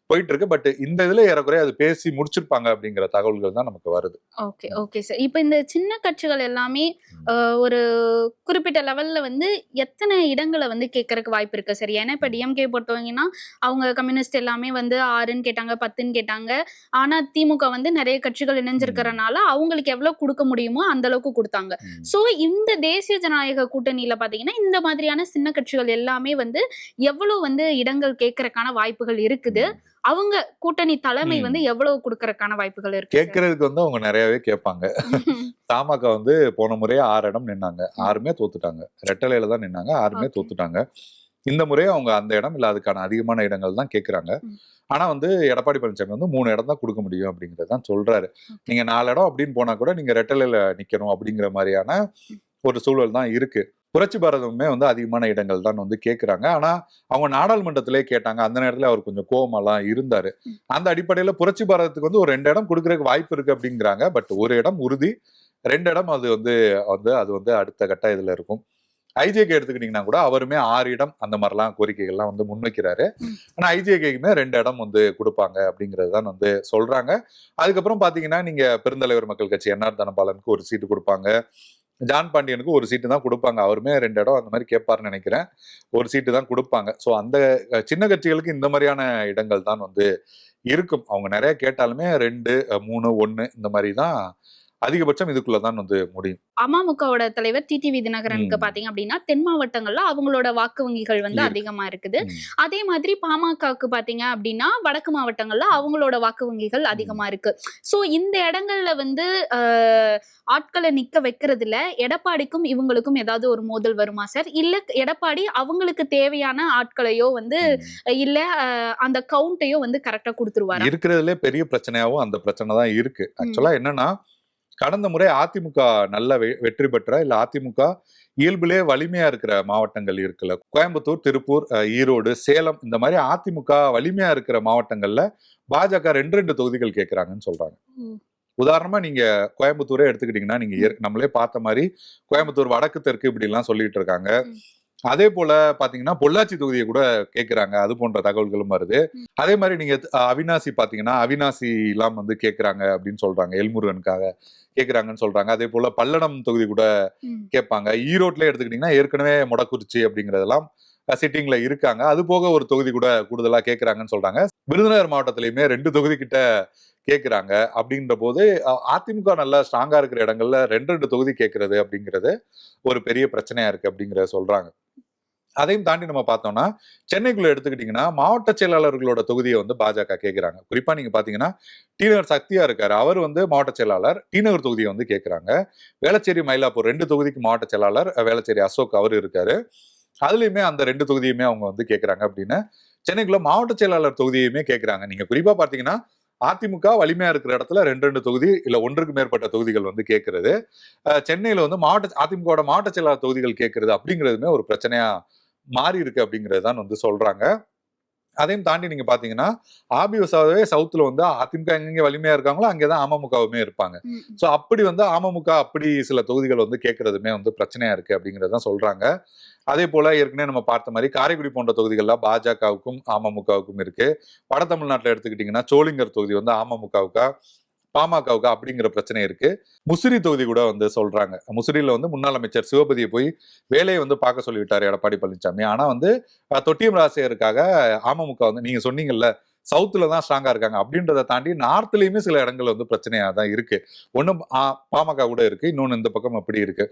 போயிட்டு இருக்கு. பட் இந்த இதுல ஏறக்குறைய அது பேசி முடிச்சிருப்பாங்க அப்படிங்கிற தகவல்கள் தான் நமக்கு வருது. Okay okay sir. இப்போ இந்த சின்ன கட்சிகள் எல்லாமே ஒரு குறிப்பிட்ட லெவல்ல வந்து எத்தனை இடங்களை வந்து கேட்கறதுக்கு வாய்ப்பு இருக்கு சார்? ஏன்னா இப்போ டிஎம்கே பொறுத்தவங்கன்னா அவங்க கம்யூனிஸ்ட் எல்லாமே வந்து 6ன்னு கேட்டாங்க, 10ன்னு கேட்டாங்க. ஆனா திமுக வந்து நிறைய கட்சிகள் இணைஞ்சிருக்கிறனால அவங்களுக்கு எவ்வளவு கொடுக்க முடியுமோ அந்த அளவுக்கு கொடுத்தாங்க. சோ இந்த தேசிய ஜனநாயக கூட்டணியில பாத்தீங்கன்னா இந்த மாதிரியான சின்ன கட்சிகள் எல்லாமே வந்து எவ்வளவு வந்து இடங்கள் கேட்கறதுக்கான வாய்ப்புகள் இருக்குது? அவங்க கூட்டணி தலைமை வந்து எவ்வளவு கொடுக்கறதுக்கான வாய்ப்புகள் இருக்கு? கேட்கறதுக்கு வந்து அவங்க நிறையவே கேட்பாங்க. தமாக வந்து போன முறையே 6 இடம் நின்னாங்க, 6மே தோத்துட்டாங்க. ரெட்டலையில தான் நின்னாங்க, 6மே தோத்துட்டாங்க. இந்த முறையே அவங்க அந்த இடம் இல்ல அதுக்கான அதிகமான இடங்கள் தான் கேட்கறாங்க. ஆனா வந்து எடப்பாடி பழனிசாமி வந்து 3 இடம் தான் கொடுக்க முடியும் அப்படிங்கறத தான் சொல்றாரு. நீங்க 4 இடம் அப்படின்னு போனா கூட நீங்க ரெட்டலையில நிக்கணும் அப்படிங்கிற மாதிரியான ஒரு சூழல் தான் இருக்கு. புரட்சி பாரதமுமே வந்து அதிகமான இடங்கள் தான் வந்து கேட்கிறாங்க. ஆனா அவங்க நாடாளுமன்றத்திலே கேட்டாங்க. அந்த நேரத்துல அவர் கொஞ்சம் கோவமெல்லாம் இருந்தாரு. அந்த அடிப்படையில புரட்சி பாரதத்துக்கு வந்து ஒரு 2 இடம் கொடுக்கறதுக்கு வாய்ப்பு இருக்கு அப்படிங்கிறாங்க. பட் ஒரு இடம் உறுதி, 2 இடம் அது வந்து அது வந்து அடுத்த கட்ட இதுல இருக்கும். ஐஜேகே எடுத்துக்கிட்டீங்கன்னா கூட அவருமே 6 இடம் அந்த மாதிரிலாம் கோரிக்கைகள்லாம் வந்து முன்வைக்கிறாரு. ஆனா ஐஜேகேக்குமே 2 இடம் வந்து கொடுப்பாங்க அப்படிங்கிறது தான் வந்து சொல்றாங்க. அதுக்கப்புறம் பாத்தீங்கன்னா நீங்க பெருந்தலைவர் மக்கள் கட்சி என்ஆர் தனபாலனுக்கு ஒரு சீட்டு கொடுப்பாங்க, ஜான் பாண்டியனுக்கு ஒரு சீட்டு தான் கொடுப்பாங்க. அவருமே 2 இடம் அந்த மாதிரி கேட்பாருன்னு நினைக்கிறேன். ஒரு சீட்டு தான் கொடுப்பாங்க. ஸோ அந்த சின்ன கட்சிகளுக்கு இந்த மாதிரியான இடங்கள் தான் வந்து இருக்கும். அவங்க நிறைய கேட்டாலுமே 2, 3, 1 இந்த மாதிரி தான் அதிகபட்சம் இதுக்குள்ளதான் வந்து முடியும். அமமுகவோட தலைவர் டிடிவி தினகரனுக்கு பாத்தீங்க அப்படின்னா தென் மாவட்டங்கள்ல அவங்களோட வாக்கு வங்கிகள் வந்து அதிகமா இருக்குது. அதே மாதிரி பாமகவுக்கு பாத்தீங்க அப்படின்னா வடக்கு மாவட்டங்கள்ல அவங்களோட வாக்கு வங்கிகள் அதிகமா இருக்கு. சோ இந்த இடங்கள்ல வந்து ஆட்களை நிக்க வைக்கிறதுல எடப்பாடிக்கும் இவங்களுக்கும் ஏதாவது ஒரு மோதல் வருமா சார்? இல்ல எடப்பாடி அவங்களுக்கு தேவையான ஆட்களையோ வந்து இல்ல அந்த கவுண்டையோ வந்து கரெக்டா கொடுத்துருவாரு? இருக்கிறதுல பெரிய பிரச்சனையாவும் அந்த பிரச்சனை தான் இருக்கு. ஆக்சுவலா என்னன்னா கடந்த முறை அதிமுக நல்ல வெற்றி பெற்ற இல்ல அதிமுக இயல்பிலே வலிமையா இருக்கிற மாவட்டங்கள் இருக்குல்ல, கோயம்புத்தூர், திருப்பூர், ஈரோடு, சேலம், இந்த மாதிரி அதிமுக வலிமையா இருக்கிற மாவட்டங்கள்ல பாஜக 2 தொகுதிகள் கேட்கிறாங்கன்னு சொல்றாங்க. உதாரணமா நீங்க கோயம்புத்தூரே எடுத்துக்கிட்டீங்கன்னா நீங்க நம்மளே பார்த்த மாதிரி கோயம்புத்தூர் வடக்கு தெற்கு இப்படி எல்லாம் சொல்லிட்டு இருக்காங்க. அதே போல பாத்தீங்கன்னா பொள்ளாச்சி தொகுதியை கூட கேட்கிறாங்க. அது போன்ற தகவல்களும் வருது. அதே மாதிரி நீங்க அவினாசி பாத்தீங்கன்னா அவினாசி எல்லாம் வந்து கேட்கிறாங்க அப்படின்னு சொல்றாங்க. எல்முருகனுக்காக கேட்கிறாங்கன்னு சொல்றாங்க. அதே போல பல்லடம் தொகுதி கூட கேட்பாங்க. ஈரோட்ல எடுத்துக்கிட்டீங்கன்னா ஏற்கனவே மொடக்குறிச்சி அப்படிங்கறதெல்லாம் சிட்டிங்ல இருக்காங்க. அது போக ஒரு தொகுதி கூட கூடுதலா கேட்கிறாங்கன்னு சொல்றாங்க. விருதுநகர் மாவட்டத்திலயுமே 2 தொகுதி கிட்ட கேட்கிறாங்க. அப்படின்ற போது அதிமுக நல்லா ஸ்ட்ராங்கா இருக்கிற இடங்கள்ல 2 தொகுதி கேட்கறது அப்படிங்கிறது ஒரு பெரிய பிரச்சனையா இருக்கு அப்படிங்கறத சொல்றாங்க. அதையும் தாண்டி நம்ம பார்த்தோம்னா சென்னைக்குள்ள எடுத்துக்கிட்டீங்கன்னா மாவட்ட செயலாளர்களோட தொகுதியை வந்து பாஜக கேட்கிறாங்க. குறிப்பா நீங்க பாத்தீங்கன்னா டிநகர் சக்தியா இருக்காரு, அவர் வந்து மாவட்ட செயலாளர், டிநகர் தொகுதியை வந்து கேட்கிறாங்க. வேளச்சேரி, மயிலாப்பூர் 2 தொகுதிக்கு மாவட்ட செயலாளர் வேளச்சேரி அசோக் அவர் இருக்காரு. அதுலயுமே அந்த 2 தொகுதியுமே அவங்க வந்து கேட்கிறாங்க அப்படின்னு சென்னைக்குள்ள மாவட்ட செயலாளர் தொகுதியுமே கேட்கிறாங்க. நீங்க குறிப்பா பாத்தீங்கன்னா அதிமுக வலிமையா இருக்கிற இடத்துல 2 தொகுதி இல்ல 1க்கு மேற்பட்ட தொகுதிகள் வந்து கேட்கறது, சென்னையில வந்து அதிமுக மாவட்ட செயலாளர் தொகுதிகள் கேட்கறது அப்படிங்கிறதுமே ஒரு பிரச்சனையா மாறி இருக்கு அப்படிங்கிறது தான் வந்து சொல்றாங்க. அதையும் தாண்டி நீங்க பாத்தீங்கன்னா ஆபிவசாவே சவுத்துல வந்து அதிமுக எங்க வலிமையா இருக்காங்களோ அங்கேதான் அமமுகவுமே இருப்பாங்க. சோ அப்படி வந்து அமமுக அப்படி சில தொகுதிகள் வந்து கேட்கறதுமே வந்து பிரச்சனையா இருக்கு அப்படிங்கறதான் சொல்றாங்க. அதே போல ஏற்கனவே நம்ம பார்த்த மாதிரி காரைக்குடி போன்ற தொகுதிகள்லாம் பாஜகவுக்கும் அமமுகவுக்கும் இருக்கு. வட தமிழ்நாட்டுல எடுத்துக்கிட்டீங்கன்னா சோளிங்கர் தொகுதி வந்து அமமுகவுக்கா பாமகவுக்கா அப்படிங்கிற பிரச்சனை இருக்கு. முசிறி தொகுதி கூட வந்து சொல்றாங்க. முசிறியில வந்து முன்னாள் அமைச்சர் சிவபதியை போய் வேலையை வந்து பார்க்க சொல்லிவிட்டாரு எடப்பாடி பழனிசாமி. ஆனா வந்து தொட்டியம் ராஜசேகருக்காக அமமுக வந்து நீங்க சொன்னீங்கல்ல சவுத்துல தான் ஸ்ட்ராங்கா இருக்காங்க அப்படின்றத தாண்டி நார்த்லயுமே சில இடங்கள் வந்து பிரச்சனையா தான் இருக்கு. ஒன்னும் பாமக கூட இருக்கு, இன்னொன்னு இந்த பக்கம் அப்படி இருக்கு.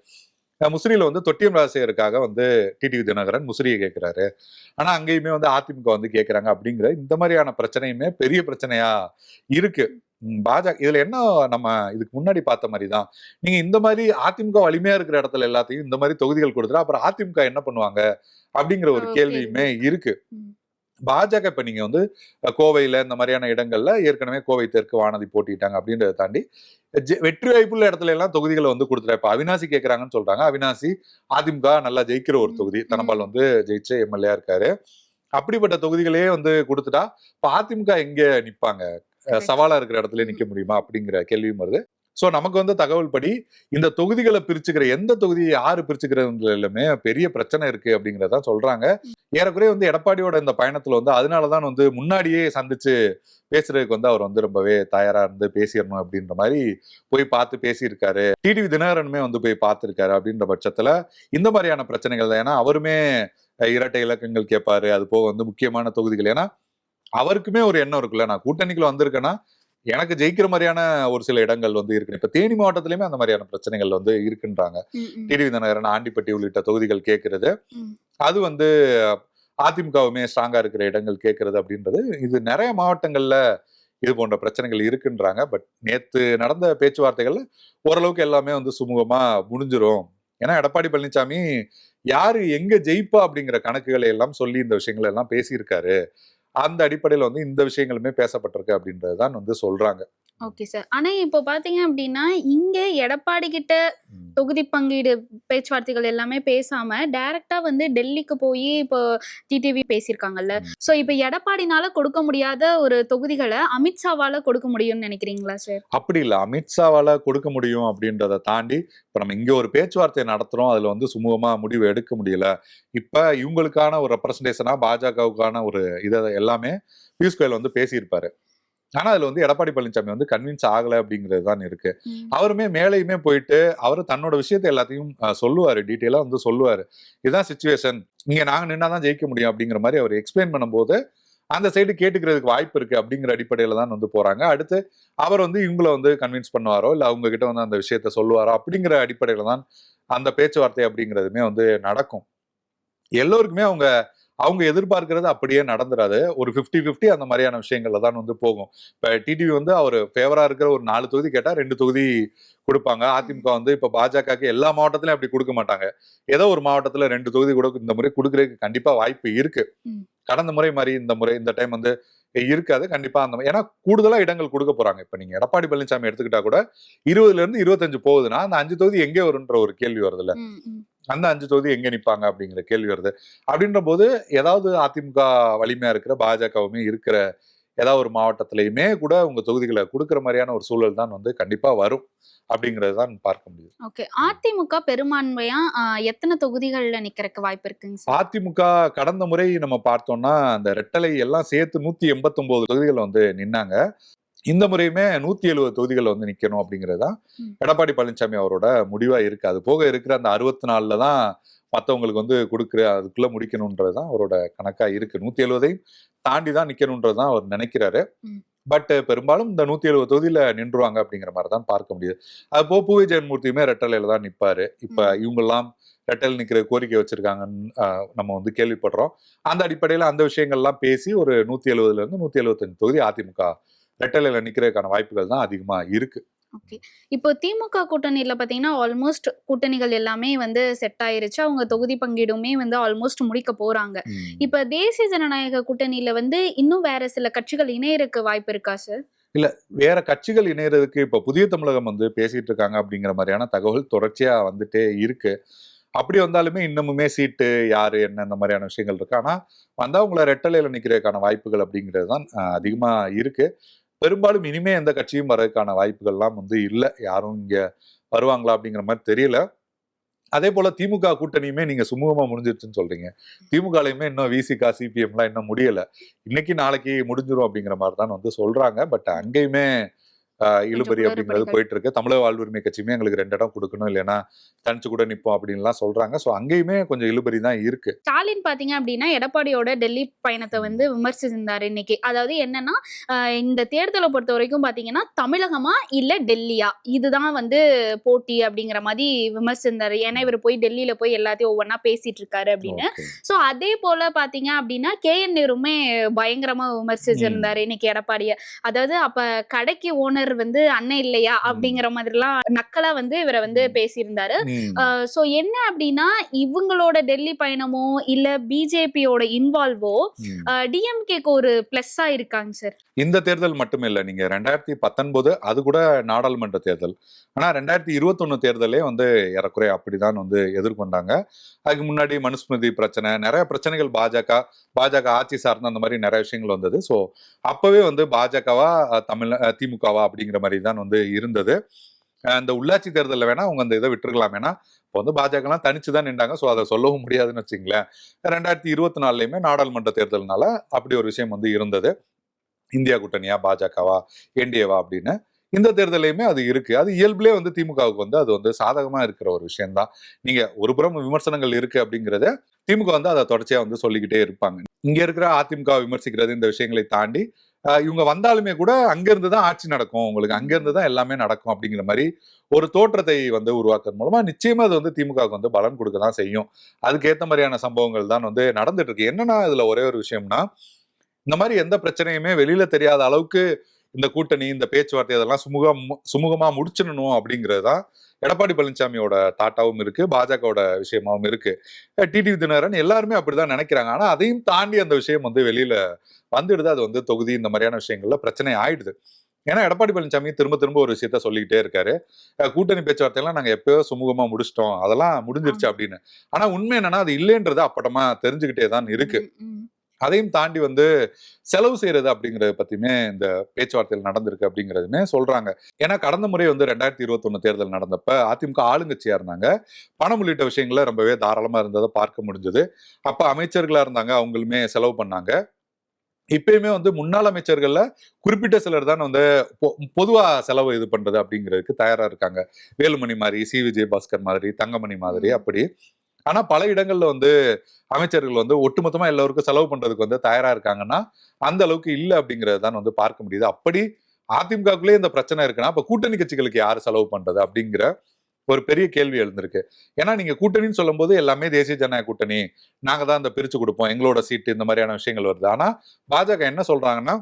முசிறியில வந்து தொட்டியம் ராஜசேகருக்காக வந்து டிடிவி தினகரன் முசிறியை கேட்கிறாரு. ஆனா அங்கேயுமே வந்து அதிமுக வந்து கேட்கிறாங்க அப்படிங்கிற இந்த மாதிரியான பிரச்சனையுமே பெரிய பிரச்சனையா இருக்கு. பாஜக இதுல என்ன நம்ம இதுக்கு முன்னாடி பார்த்த மாதிரி தான் நீங்க இந்த மாதிரி அதிமுக வலிமையா இருக்கிற இடத்துல எல்லாத்தையும் இந்த மாதிரி தொகுதிகள் கொடுத்துட்டா அப்புறம் அதிமுக என்ன பண்ணுவாங்க அப்படிங்கிற ஒரு கேள்வியுமே இருக்கு. பாஜக இப்ப நீங்க வந்து கோவையில இந்த மாதிரியான இடங்கள்ல ஏற்கனவே கோவை தெற்கு வானதி போட்டிட்டாங்க அப்படின்றத தாண்டி வெற்றி வாய்ப்புள்ள இடத்துல எல்லாம் தொகுதிகளை வந்து கொடுத்துட்டா. இப்ப அவினாசி கேட்கறாங்கன்னு சொல்றாங்க. அவினாசி அதிமுக நல்லா ஜெயிக்கிற ஒரு தொகுதி. தனபால் வந்து ஜெயிச்ச எம்எல்ஏ இருக்காரு. அப்படிப்பட்ட தொகுதிகளே வந்து கொடுத்துட்டா இப்ப அதிமுக எங்க நிப்பாங்க? சவாலா இருக்கிற இடத்துல நிக்க முடியுமா அப்படிங்கிற கேள்வியும் வருது. சோ நமக்கு வந்து தகவல் படி இந்த தொகுதிகளை பிரிச்சுக்கிற எந்த தொகுதியை யாரு பிரிச்சுக்கிறதுமே பெரிய பிரச்சனை இருக்கு அப்படிங்கறத சொல்றாங்க. ஏறக்குறைய வந்து எடப்பாடியோட இந்த பயணத்துல வந்து அதனாலதான் வந்து முன்னாடியே சந்திச்சு பேசுறதுக்கு வந்து அவர் வந்து ரொம்பவே தயாரா இருந்து பேசிடணும் அப்படின்ற மாதிரி போய் பார்த்து பேசியிருக்காரு. டிடிவி தினகரனுமே வந்து போய் பார்த்திருக்காரு. அப்படின்ற பட்சத்துல இந்த மாதிரியான பிரச்சனைகள் தான். ஏன்னா அவருமே இரட்டை இலக்கங்கள் கேட்பாரு. அது போக வந்து முக்கியமான தொகுதிகள். ஏன்னா அவருக்குமே ஒரு எண்ணம் இருக்குல்ல, நான் கூட்டணிக்குள்ள வந்திருக்கேன்னா எனக்கு ஜெயிக்கிற மாதிரியான ஒரு சில இடங்கள் வந்து இருக்கு. இப்ப தேனி மாவட்டத்திலுமே அந்த மாதிரியான பிரச்சனைகள் வந்து இருக்குன்றாங்க. டிடிவி தினகரன், ஆண்டிப்பட்டி உள்ளிட்ட தொகுதிகள் கேட்கறது, அது வந்து அதிமுகவுமே ஸ்ட்ராங்கா இருக்கிற இடங்கள் கேட்கறது அப்படின்றது, இது நிறைய மாவட்டங்கள்ல இது போன்ற பிரச்சனைகள் இருக்குன்றாங்க. பட் நேத்து நடந்த பேச்சுவார்த்தைகள்ல ஓரளவுக்கு எல்லாமே வந்து சுமூகமா முடிஞ்சிரும். ஏன்னா எடப்பாடி பழனிசாமி யாரு எங்க ஜெயிப்பா அப்படிங்கிற கணக்குகளை எல்லாம் சொல்லி இந்த விஷயங்கள் எல்லாம் பேசியிருக்காரு. அந்த அடிப்படையில வந்து இந்த விஷயங்களுமே பேசப்பட்டிருக்கு அப்படின்றதுதான் வந்து சொல்றாங்க. Okay sir. ஆனா இப்போ பாத்தீங்க அப்படின்னா இங்க எடப்பாடி கிட்ட தொகுதி பங்கீடு பேச்சுவார்த்தைகள் எல்லாமே பேசாம டைரக்டா வந்து டெல்லிக்கு போய் இப்போ டிடிவி பேசியிருக்காங்கல்ல. சோ இப்போ எடப்பாடினால கொடுக்க முடியாத ஒரு தொகுதிகளை அமித்ஷாவால கொடுக்க முடியும்னு நினைக்கிறீங்களா சார்? அப்படி இல்ல, அமித்ஷாவால கொடுக்க முடியும் அப்படின்றத தாண்டி இப்ப நம்ம இங்க ஒரு பேச்சுவார்த்தை நடத்துறோம், அதுல வந்து சுமூகமா முடிவு எடுக்க முடியல. இப்ப இவங்களுக்கான ஒரு ரெப்ரசன்டேஷனா பாஜகவுக்கான ஒரு இதை எல்லாமே பியூஷ் கோயல் வந்து பேசியிருப்பாரு. ஆனா அதுல வந்து எடப்பாடி பழனிசாமி வந்து கன்வின்ஸ் ஆகல அப்படிங்கிறது தான் இருக்கு. அவருமே மேலையுமே போயிட்டு அவரு தன்னோட விஷயத்தை எல்லாத்தையும் சொல்லுவாரு, டீட்டெயிலா வந்து சொல்லுவாரு. இதுதான் சிச்சுவேஷன், இங்க நாங்க நின்னாதான் ஜெயிக்க முடியும் அப்படிங்கிற மாதிரி அவர் எக்ஸ்பிளைன் பண்ணும்போது அந்த சைடு கேட்டுக்கிறதுக்கு வாய்ப்பு இருக்கு அப்படிங்கிற அடிப்படையில தான் வந்து போறாங்க. அடுத்து அவர் வந்து இவங்களை வந்து கன்வின்ஸ் பண்ணுவாரோ இல்ல அவங்க கிட்ட வந்து அந்த விஷயத்த சொல்லுவாரோ அப்படிங்கிற அடிப்படையில தான் அந்த பேச்சுவார்த்தை அப்படிங்கிறதுமே வந்து நடக்கும். எல்லோருக்குமே அவங்க எதிர்பார்க்கிறது அப்படியே நடந்துராது. ஒரு 50-50 அந்த மாதிரியான விஷயங்கள்ல தான் வந்து போகும். இப்ப டிடிவி வந்து அவர் ஃபேவரா இருக்கிற ஒரு 4 தொகுதி கேட்டா 2 தொகுதி கொடுப்பாங்க. அதிமுக வந்து இப்ப பாஜகக்கு எல்லா மாவட்டத்திலயும் அப்படி கொடுக்க மாட்டாங்க. ஏதோ ஒரு மாவட்டத்துல 2 தொகுதி கூட இந்த முறை கொடுக்கறதுக்கு கண்டிப்பா வாய்ப்பு இருக்கு. கடந்த முறை மாதிரி இந்த டைம் வந்து இருக்காது கண்டிப்பா. அந்த ஏன்னா கூடுதலா இடங்கள் கொடுக்க போறாங்க. இப்ப நீங்க எடப்பாடி பழனிசாமி எடுத்துக்கிட்டா கூட 20ல இருந்து 25 போகுதுன்னா அந்த 5 தொகுதி எங்கே வரும்ன்ற ஒரு கேள்வி வருதுல்ல. அந்த 5 தொகுதி எங்க நிப்பாங்க அப்படிங்கிற கேள்வி வருது. அப்படின்ற போது ஏதாவது அதிமுக வலிமையா இருக்கிற பாஜகவுமே இருக்கிற ஏதாவது ஒரு மாவட்டத்திலயுமே கூட உங்க தொகுதிகளை கொடுக்கிற மாதிரியான ஒரு சூழல் தான் வந்து கண்டிப்பா வரும் அப்படிங்கறது தான் பார்க்க முடியும். ஓகே. அதிமுக பெரும்பான்மையா எத்தனை தொகுதிகள்ல நிக்கிறதுக்கு வாய்ப்பு இருக்குங்க சார்? அதிமுக கடந்த முறை நம்ம பார்த்தோம்னா அந்த ரெட்டலை எல்லாம் சேர்த்து 189 தொகுதிகள் வந்து நின்னாங்க. இந்த முறையுமே 170 தொகுதிகள் வந்து நிக்கணும் அப்படிங்கறதுதான் எடப்பாடி பழனிசாமி அவரோட முடிவா இருக்கு. அது போக இருக்கிற அந்த 64ல தான் மத்தவங்களுக்கு வந்து கொடுக்குற அதுக்குள்ள முடிக்கணும்ன்றதுதான் அவரோட கணக்கா இருக்கு. 170 தாண்டி தான் நிக்கணும்ன்றதுதான் அவர் நினைக்கிறாரு. பட் பெரும்பாலும் இந்த 170 தொகுதியில நின்றுவாங்க அப்படிங்கிற மாதிரி தான் பார்க்க முடியுது. அது போக பூவி ஜெகன்மூர்த்தியுமே ரெட்டலையில தான் நிப்பாரு. இப்ப இவங்க எல்லாம் ரெட்டல் நிக்கிற கோரிக்கை வச்சிருக்காங்கன்னு நம்ம வந்து கேள்விப்படுறோம். அந்த அடிப்படையில அந்த விஷயங்கள்லாம் பேசி ஒரு 170ல இருந்து 175 தொகுதி அதிமுக ரெட்டலையில நிக்கிறதுக்கான வாய்ப்புகள் தான் அதிகமா இருக்கு. ஓகே. இப்போ திமுக கூட்டணியில பாத்தீங்கன்னா ஆல்மோஸ்ட் கூட்டணிகள் எல்லாமே வந்து செட் ஆயிருச்சு. அவங்க தொகுதி பங்கீடுமே வந்து ஆல்மோஸ்ட் முடிக்க போறாங்க. இப்ப தேசிய ஜனநாயக கூட்டணியில வந்து இன்னும் வேற சில கட்சிகள் இணையறதுக்கு வாய்ப்பு இருக்கா சார்? இல்ல, வேற கட்சிகள் இணையறதுக்கு இப்ப புதிய தமிழகம் வந்து பேசிட்டு இருக்காங்க அப்படிங்கிற மாதிரியான தகவல் தொடர்ச்சியா வந்துட்டே இருக்கு. அப்படி வந்தாலுமே இன்னமுமே சீட்டு யாரு என்ன இந்த மாதிரியான விஷயங்கள் இருக்கு. ஆனா வந்தா உங்களை ரெட்டலையில நிக்கிறதுக்கான வாய்ப்புகள் அப்படிங்கிறது தான் அதிகமா இருக்கு. பெரும்பாலும் இனிமே எந்த கட்சியும் வர்றதுக்கான வாய்ப்புகள்லாம் வந்து இல்லை. யாரும் இங்க வருவாங்களா அப்படிங்கிற மாதிரி தெரியல. அதே போல திமுக கூட்டணியுமே நீங்க சுமூகமா முடிஞ்சிருச்சுன்னு சொல்றீங்க. திமுகலையுமே இன்னும் விசிக சிபிஎம்லாம் இன்னும் முடியல. இன்னைக்கு நாளைக்கு முடிஞ்சிரும் அப்படிங்கிற மாதிரி தான் வந்து சொல்றாங்க. பட் அங்கேயுமே இழுபறி அப்படிங்கிறது போயிட்டு இருக்கு. தமிழக வாழ்வுரிமை கட்சியுமே எங்களுக்கு 2 இடம் கொடுக்கணும், இல்லைன்னா தனிச்சு கூட நிப்போம் அப்படின்லாம் சொல்றாங்க. சோ அங்கேயுமே கொஞ்சம் இழுபறி தான் இருக்கு. ஸ்டாலின் பாத்தீங்க அப்படின்னா எடப்பாடியோட டெல்லி பயணத்தை வந்து விமர்சிச்சிருந்தாரு இன்னைக்கு. அதாவது என்னன்னா இந்த தேர்தலை பொறுத்த வரைக்கும் பாத்தீங்கன்னா தமிழகமா இல்ல டெல்லியா இதுதான் வந்து போட்டி அப்படிங்கிற மாதிரி விமர்சிச்சிருந்தாரு. ஏன்னா இவர் போய் டெல்லியில போய் எல்லாத்தையும் ஒவ்வொன்னா பேசிட்டு இருக்காரு அப்படின்னு. சோ அதே போல பாத்தீங்க அப்படின்னா KN நேருமே பயங்கரமா விமர்சிச்சிருந்தாரு இன்னைக்கு எடப்பாடிய. அதாவது அப்ப கடைக்கு ஓனர் உறுப்பினர் வந்து அண்ணன் இல்லையா அப்படிங்கிற மாதிரிலாம் நக்கலா வந்து இவரை வந்து பேசியிருந்தாரு. சோ என்ன அப்படின்னா இவங்களோட டெல்லி பயணமோ இல்ல பிஜேபியோட இன்வால்வோ டிஎம்கேக்கு ஒரு பிளஸ்ஸா இருக்காங்க சார். இந்த தேர்தல் மட்டுமே இல்ல, நீங்க 2019 அது கூட நாடாளுமன்ற தேர்தல். ஆனா 2021 தேர்தலே வந்து ஏறக்குறைய அப்படிதான் வந்து எதிர்கொண்டாங்க. அதுக்கு முன்னாடி மனுஸ்மிருதி பிரச்சனை, நிறைய பிரச்சனைகள் பாஜக ஆட்சி சார்ந்த அந்த மாதிரி நிறைய விஷயங்கள் வந்தது. ஸோ அப்பவே வந்து பாஜகவா திமுகவா அப்படிங்கிற மாதிரி தான் வந்து இருந்தது. அந்த உள்ளாட்சி தேர்தலில் வேணா அவங்க அந்த இதை விட்டுருக்கலாம். ஏன்னா இப்போ வந்து பாஜகலாம் தனிச்சு தான் நின்றாங்க. ஸோ அதை சொல்லவும் முடியாதுன்னு வச்சுங்களேன். 2024லயுமே நாடாளுமன்ற தேர்தல்னால அப்படி ஒரு விஷயம் வந்து இருந்தது. இந்தியா கூட்டணியா, பாஜகவா, என்டிஏவா அப்படின்னு. இந்த தேர்தலையுமே அது இருக்கு. அது இயல்புலே வந்து திமுகவுக்கு வந்து அது வந்து சாதகமா இருக்கிற ஒரு விஷயம் தான். நீங்க ஒரு புறம் விமர்சனங்கள் இருக்கு அப்படிங்கறத திமுக வந்து அதை தொடர்ச்சியா வந்து சொல்லிக்கிட்டே இருப்பாங்க. இங்க இருக்கிற அதிமுக விமர்சிக்கிறது இந்த விஷயங்களை தாண்டி இவங்க வந்தாலுமே கூட அங்கிருந்து தான் ஆட்சி நடக்கும், உங்களுக்கு அங்கிருந்து தான் எல்லாமே நடக்கும் அப்படிங்கிற மாதிரி ஒரு தோற்றத்தை வந்து உருவாக்குறது மூலமா நிச்சயமா அது வந்து திமுகவுக்கு வந்து பலன் கொடுக்க தான் செய்யும். அதுக்கேற்ற மாதிரியான சம்பவங்கள் தான் வந்து நடந்துட்டு இருக்கு. என்னன்னா இதுல ஒரே ஒரு விஷயம்னா, இந்த மாதிரி எந்த பிரச்சனையுமே வெளியில தெரியாத அளவுக்கு இந்த கூட்டணி, இந்த பேச்சுவார்த்தை அதெல்லாம் சுமூகமா முடிச்சிடணும் அப்படிங்கிறது தான் எடப்பாடி பழனிசாமியோட தாட்டாவும் இருக்கு, பாஜகவோட விஷயமாவும் இருக்கு. டிடிவி தினகரன் எல்லாருமே அப்படிதான் நினைக்கிறாங்க. ஆனா அதையும் தாண்டி அந்த விஷயம் வந்து வெளியில வந்துடுது. அது வந்து தொகுதி இந்த மாதிரியான விஷயங்கள்ல பிரச்சனை ஆயிடுது. ஏன்னா எடப்பாடி பழனிசாமி திரும்ப திரும்ப ஒரு விஷயத்த சொல்லிக்கிட்டே இருக்காரு. கூட்டணி பேச்சுவார்த்தையெல்லாம் நாங்க எப்பயோ சுமூகமா முடிச்சிட்டோம், அதெல்லாம் முடிஞ்சிருச்சு அப்படின்னு. ஆனா உண்மை என்னன்னா அது இல்லைன்றது அப்பட்டமா தெரிஞ்சுக்கிட்டே தான் இருக்கு. அதையும் தாண்டி வந்து செலவு செய்யறது அப்படிங்கறத பத்தியுமே இந்த பேச்சுவார்த்தையில் நடந்திருக்கு அப்படிங்கறதுமே சொல்றாங்க. ஏன்னா கடந்த முறை வந்து 2021 தேர்தல் நடந்தப்ப அதிமுக ஆளுங்கட்சியா இருந்தாங்க. பணம் உள்ளிட்ட விஷயங்கள ரொம்பவே தாராளமா இருந்ததை பார்க்க முடிஞ்சது. அப்ப அமைச்சர்களா இருந்தாங்க, அவங்களுமே செலவு பண்ணாங்க. இப்பயுமே வந்து முன்னாள் அமைச்சர்கள்ல குறிப்பிட்ட சிலர் தான் வந்து பொதுவா செலவு இது பண்றது அப்படிங்கிறதுக்கு தயாரா இருக்காங்க. வேலுமணி மாதிரி, சி விஜயபாஸ்கர் மாதிரி, தங்கமணி மாதிரி அப்படி. ஆனா பல இடங்கள்ல வந்து அமைச்சர்கள் வந்து ஒட்டுமொத்தமா எல்லாருக்கும் செலவு பண்றதுக்கு வந்து தயாரா இருக்காங்கன்னா அந்த அளவுக்கு இல்ல அப்படிங்கறது தான் வந்து பார்க்க முடியுது. அப்படி அதிமுகக்குள்ளே இந்த பிரச்சனை இருக்குன்னா அப்ப கூட்டணி கட்சிகளுக்கு யாரு செலவு பண்றது அப்படிங்கிற ஒரு பெரிய கேள்வி எழுந்திருக்கு. ஏன்னா நீங்க கூட்டணின்னு சொல்லும் போது எல்லாமே தேசிய ஜனநாயக கூட்டணி, நாங்க தான் இந்த பிரிச்சு கொடுப்போம், எங்களோட சீட்டு இந்த மாதிரியான விஷயங்கள் வருது. ஆனா பாஜக என்ன சொல்றாங்கன்னா,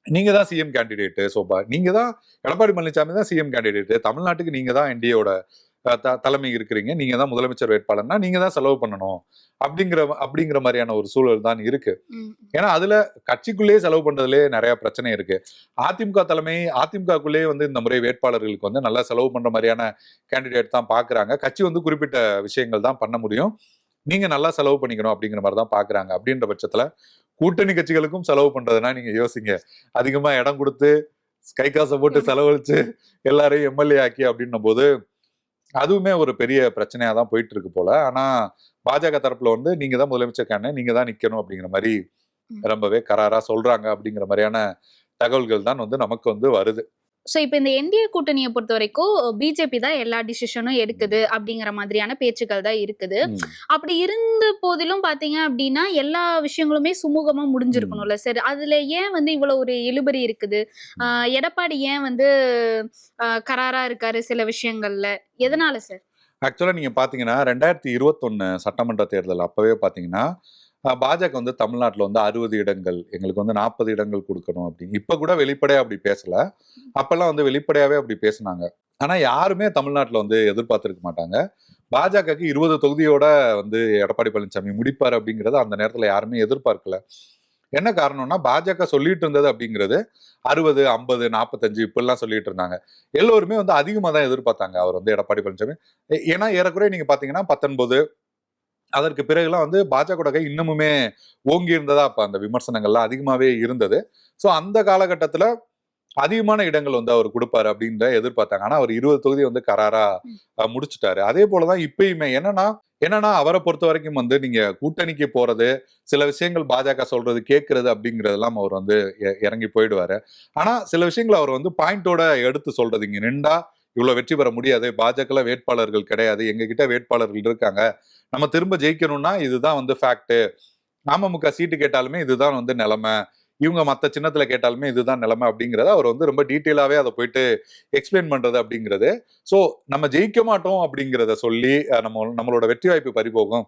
நீங்க தான் சிஎம் கேண்டிடேட், சோபா நீங்க தான் எடப்பாடி பழனிசாமி தான் சிஎம் கேண்டிடேட், தமிழ்நாட்டுக்கு நீங்க தான் என்டிஏவோட தலைமை இருக்கிறீங்க, நீங்க தான் முதலமைச்சர் வேட்பாளர்னா நீங்க தான் செலவு பண்ணணும் அப்படிங்கிற மாதிரியான ஒரு சூழல் தான் இருக்கு. ஏன்னா அதுல கட்சிக்குள்ளேயே செலவு பண்றதுலயே நிறைய பிரச்சனை இருக்கு. அதிமுகக்குள்ளேயே வந்து இந்த முறை வேட்பாளர்களுக்கு வந்து நல்லா செலவு பண்ற மாதிரியான கேண்டிடேட் தான் பாக்குறாங்க. கட்சி வந்து குறிப்பிட்ட விஷயங்கள் தான் பண்ண முடியும், நீங்க நல்லா செலவு பண்ணிக்கணும் அப்படிங்கிற மாதிரி தான் பாக்குறாங்க. அப்படின்ற பட்சத்துல கூட்டணி கட்சிகளுக்கும் செலவு பண்றதுன்னா நீங்க யோசிங்க, அதிகமா இடம் கொடுத்து கை காசை போட்டு செலவழிச்சு எல்லாரையும் எம்எல்ஏ ஆக்கி அப்படின்னும் போது அதுவுமே ஒரு பெரிய பிரச்சனையா தான் போயிட்டு இருக்கு போல. ஆனா பாஜக தரப்புல வந்து நீங்க தான் முதலமைச்சர் கேண்டிடேட், நீங்க தான் நிக்கணும் அப்படிங்கிற மாதிரி ரொம்பவே கராரா சொல்றாங்க அப்படிங்கிற மாதிரியான தகவல்கள் தான் வந்து நமக்கு வந்து வருது. சோ இப்ப இந்த என்டிஏ கூட்டணியை பொறுத்த வரைக்கும் பிஜேபி தான் எல்லா டிசிஷனும் எடுக்குது அப்படிங்கிற மாதிரியான பேச்சுக்கள் தான் இருக்குது. அப்படி இருந்த போதிலும் பாத்தீங்க அப்படின்னா எல்லா விஷயங்களுமே சுமூகமா முடிஞ்சிருக்கணும்ல சார். அதுல ஏன் வந்து இவ்வளவு ஒரு இழுபறி இருக்குது? எடப்பாடி ஏன் வந்து கராரா இருக்காரு சில விஷயங்கள்ல, எதனால சார்? ஆக்சுவலா நீங்க பாத்தீங்கன்னா 2021 சட்டமன்ற தேர்தல் அப்பவே பாத்தீங்கன்னா பாஜக வந்து தமிழ்நாட்டுல வந்து 60 இடங்கள், எங்களுக்கு வந்து 40 இடங்கள் கொடுக்கணும் அப்படின்னு இப்ப கூட வெளிப்படையா அப்படி பேசல. அப்பெல்லாம் வந்து வெளிப்படையாவே அப்படி பேசினாங்க. ஆனா யாருமே தமிழ்நாட்டுல வந்து எதிர்பார்த்திருக்க மாட்டாங்க. பாஜகக்கு 20 தொகுதியோட வந்து எடப்பாடி பழனிசாமி முடிப்பாரு அப்படிங்கறத அந்த நேரத்துல யாருமே எதிர்பார்க்கல. என்ன காரணம்னா பாஜக சொல்லிட்டு இருந்தது அப்படிங்கிறது 60, 50, 45 இப்படிலாம் சொல்லிட்டு இருந்தாங்க. எல்லோருமே வந்து அதிகமா தான் எதிர்பார்த்தாங்க அவர் வந்து எடப்பாடி பழனிசாமி. ஏன்னா ஏறக்குறைய நீங்க பாத்தீங்கன்னா 19 அதற்கு பிறகுலாம் வந்து பாஜக கை இன்னமுமே ஓங்கி இருந்ததா அப்ப அந்த விமர்சனங்கள்லாம் அதிகமாவே இருந்தது. சோ அந்த காலகட்டத்துல அதிகமான இடங்கள் வந்து அவர் கொடுப்பாரு அப்படின்ற எதிர்பார்த்தாங்க. ஆனா அவர் 20 தொகுதி வந்து கராரா முடிச்சுட்டாரு. அதே போலதான் இப்பயுமே என்னன்னா அவரை பொறுத்த வரைக்கும் வந்து நீங்க கூட்டணிக்கு போறது, சில விஷயங்கள் பாஜக சொல்றது கேட்கறது அப்படிங்கறதெல்லாம் அவர் வந்து இறங்கி போயிடுவாரு. ஆனா சில விஷயங்கள் அவர் வந்து பாயிண்டோட எடுத்து சொல்றது, இங்க நின்றா இவ்வளவு வெற்றி பெற முடியாது, பாஜக வேட்பாளர்கள் கிடையாது, எங்க கிட்ட வேட்பாளர்கள் இருக்காங்க, நம்ம திரும்ப ஜெயிக்கணும்னா இதுதான் வந்து ஃபேக்ட், அமமுக சீட்டு கேட்டாலுமே இதுதான் வந்து நிலைமை, இவங்க மத்த சின்னத்துல கேட்டாலுமே இதுதான் நிலைமை அப்படிங்கறத அவர் வந்து ரொம்ப டீட்டெயிலாவே அதை போயிட்டு எக்ஸ்பிளைன் பண்றது அப்படிங்கிறது. சோ நம்ம ஜெயிக்க மாட்டோம் அப்படிங்கிறத சொல்லி நம்மளோட வெற்றி வாய்ப்பு பறிபோகும்,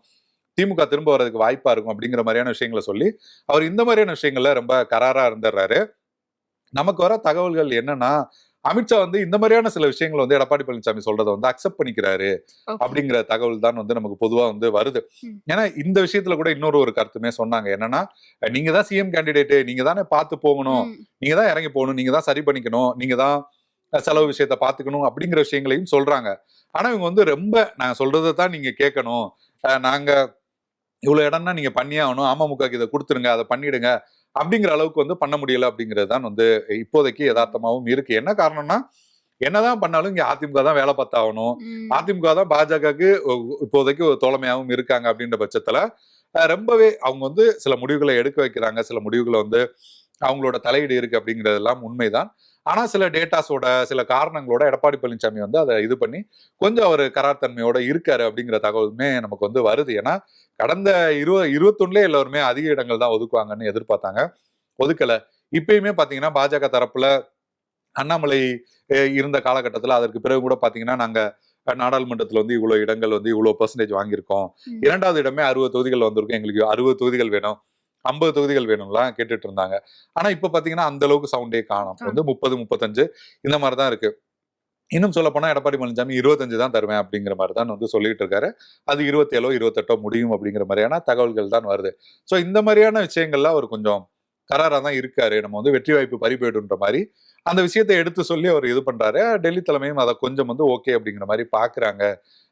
திமுக திரும்ப வர்றதுக்கு வாய்ப்பா இருக்கும் அப்படிங்கிற மாதிரியான விஷயங்களை சொல்லி அவர் இந்த மாதிரியான விஷயங்கள்ல ரொம்ப கராரா இருந்துடுறாரு. நமக்கு வர தகவல்கள் என்னன்னா அமித்ஷா வந்து இந்த மாதிரியான சில விஷயங்கள் வந்து எடப்பாடி பழனிசாமி சொல்றதை வந்து அக்செப்ட் பண்ணிக்கிறாரு Okay. அப்படிங்கிற தகவல் தான் வந்து நமக்கு பொதுவா வந்து வருது. ஏன்னா இந்த விஷயத்துல கூட இன்னொரு ஒரு கருத்துமே சொன்னாங்க. என்னன்னா, நீங்க தான் சிஎம் கேண்டிடேட், நீங்க தானே பார்த்து போகணும், நீங்க தான் இறங்கி போகணும், நீங்க தான் சரி பண்ணிக்கணும், நீங்க தான் செலவு விஷயத்த பாத்துக்கணும் அப்படிங்கிற விஷயங்களையும் சொல்றாங்க. ஆனா இவங்க வந்து ரொம்ப நான் சொல்றதை தான் நீங்க கேட்கணும், நாங்க இவ்வளவு இடம்னா நீங்க பண்ணியே ஆகணும், அமமுகக்கு இதை கொடுத்துருங்க, அதை பண்ணிடுங்க அப்படிங்கிற அளவுக்கு வந்து பண்ண முடியல அப்படிங்கிறது தான் வந்து இப்போதைக்கு யதார்த்தமாவும் இருக்கு. என்ன காரணம்னா, என்னதான் பண்ணாலும் இங்க அதிமுக தான் வேலை பார்த்தாகணும், அதிமுக தான் பாஜகவுக்கு இப்போதைக்கு ஒரு தோழமையாகவும் இருக்காங்க அப்படின்ற பட்சத்துல ரொம்பவே அவங்க வந்து சில முடிவுகளை எடுக்க வைக்கிறாங்க, சில முடிவுகளை வந்து அவங்களோட தலையீடு இருக்கு அப்படிங்கிறதெல்லாம் உண்மைதான். ஆனா சில டேட்டாஸோட சில காரணங்களோட எடப்பாடி பழனிசாமி வந்து அதை இது பண்ணி கொஞ்சம் அவர் கரார்த்தன்மையோட இருக்காரு அப்படிங்கிற தகவலுமே நமக்கு வந்து வருது. ஏன்னா கடந்த 21 எல்லாருமே அதிக இடங்கள் தான் ஒதுக்குவாங்கன்னு எதிர்பார்த்தாங்க, ஒதுக்கல. இப்பயுமே பாத்தீங்கன்னா பாஜக தரப்புல அண்ணாமலை இருந்த காலகட்டத்துல அதற்கு பிறகு கூட பாத்தீங்கன்னா நாங்க நாடாளுமன்றத்துல வந்து இவ்வளவு இடங்கள் வந்து இவ்வளவு பெர்சன்டேஜ் வாங்கியிருக்கோம், 2வது இடமே 60 தொகுதிகள் வந்திருக்கும், எங்களுக்கு 60 தொகுதிகள் வேணும், 50 தொகுதிகள் வேணும்லாம் கேட்டுட்டு இருந்தாங்க. ஆனா இப்ப பாத்தீங்கன்னா அந்த அளவுக்கு சவுண்டே காணும், வந்து 30 35 இந்த மாதிரிதான் இருக்கு. இன்னும் சொல்ல போனா எடப்பாடி பழனிசாமி 25 தான் தருவேன் அப்படிங்கிற மாதிரி தான் வந்து சொல்லிட்டு இருக்காரு. அது 27 28 முடியும் அப்படிங்கிற மாதிரியான தகவல்கள் தான் வருது. சோ இந்த மாதிரியான விஷயங்கள்ல அவர் கொஞ்சம் கராரா தான் இருக்காரு. நம்ம வந்து வெற்றி வாய்ப்பு பறி போயிடுன்ற மாதிரி அந்த விஷயத்தை எடுத்து சொல்லி அவர் இது பண்றாரு. டெல்லி தலைமையும் அதை கொஞ்சம் வந்து ஓகே அப்படிங்கிற மாதிரி பாக்குறாங்க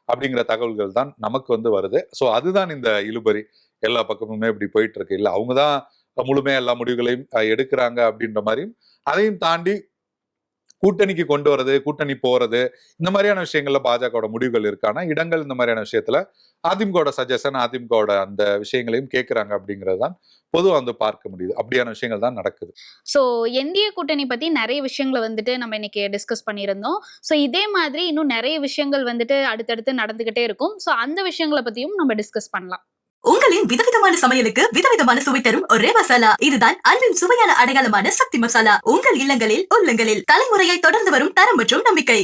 அப்படிங்கிற தகவல்கள் தான் நமக்கு வந்து வருது. சோ அதுதான் இந்த இழுபறி எல்லா பக்கமுமே இப்படி போயிட்டு இருக்கு. இல்ல அவங்கதான் முழுமையா எல்லா முடிவுகளையும் எடுக்கிறாங்க அப்படின்ற மாதிரியும், அதையும் தாண்டி கூட்டணிக்கு கொண்டு வரது, கூட்டணி போறது, இந்த மாதிரியான விஷயங்கள்ல பாஜகவோட முடிவுகள் இருக்கானா, இடங்கள் இந்த மாதிரியான விஷயத்துல அதிமுகவோட சஜஷன், அதிமுகவோட அந்த விஷயங்களையும் கேட்கிறாங்க அப்படிங்கிறது தான் பொதுவா வந்து பார்க்க முடியுது. அப்படியான விஷயங்கள் தான் நடக்குது. ஸோ என்டிஏ கூட்டணி பத்தி நிறைய விஷயங்களை வந்துட்டு நம்ம இன்னைக்கு டிஸ்கஸ் பண்ணியிருந்தோம். ஸோ இதே மாதிரி இன்னும் நிறைய விஷயங்கள் வந்துட்டு அடுத்தடுத்து நடந்துகிட்டே இருக்கும். ஸோ அந்த விஷயங்களை பத்தியும் நம்ம டிஸ்கஸ் பண்ணலாம். உங்களின் விதவிதமான சமையலுக்கு விதவிதமான சுவை தரும் ஒரே மசாலா, இதுதான் அன்பின் சுவையான அடையாளமான சக்தி மசாலா. உங்கள் இல்லங்களில் உள்ளங்களில் தலைமுறையை தொடர்ந்து வரும் தரம் மற்றும் நம்பிக்கை.